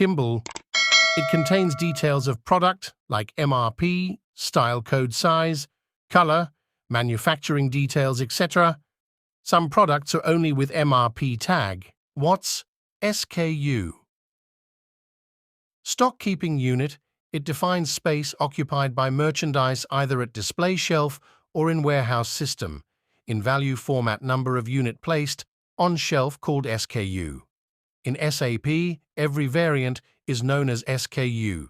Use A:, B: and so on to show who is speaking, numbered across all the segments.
A: Kimball. It contains details of product like MRP, style code size, color, manufacturing details, etc. Some products are only with MRP tag. What's SKU? Stock keeping unit. It defines space occupied by merchandise either at display shelf or in warehouse system, in value format number of unit placed on shelf called SKU. In SAP, every variant is known as SKU.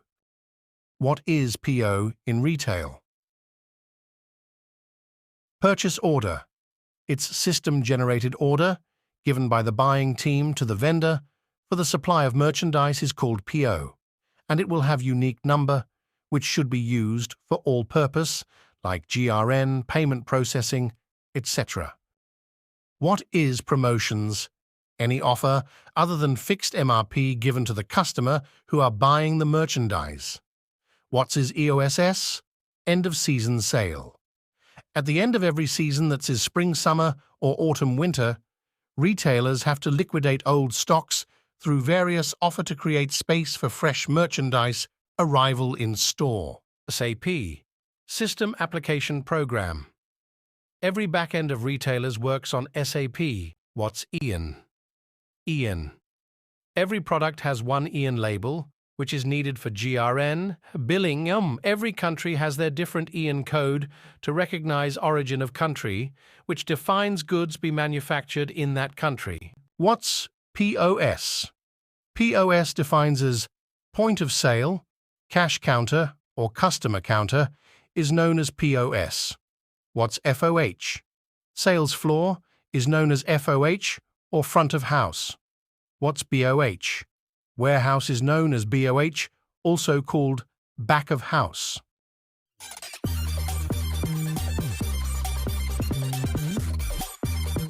A: What is PO in retail? Purchase order. It's system-generated order given by the buying team to the vendor for the supply of merchandise is called PO, and it will have unique number which should be used for all purpose like GRN, payment processing, etc. What is promotions? Any offer other than fixed MRP given to the customer who are buying the merchandise. What is EOSS? End of season sale. At the end of every season that is spring, summer, or autumn, winter, retailers have to liquidate old stocks through various offer to create space for fresh merchandise arrival in store. SAP System Application Program. Every back-end of retailers works on SAP. What's EAN? EAN. Every product has one EAN label, which is needed for GRN, billing. Every country has their different EAN code to recognize origin of country, which defines goods be manufactured in that country. What's POS? POS defines as point of sale, cash counter, or customer counter is known as POS. What's FOH? Sales floor is known as FOH or front of house. What's BOH? Warehouse is known as BOH, also called back of house.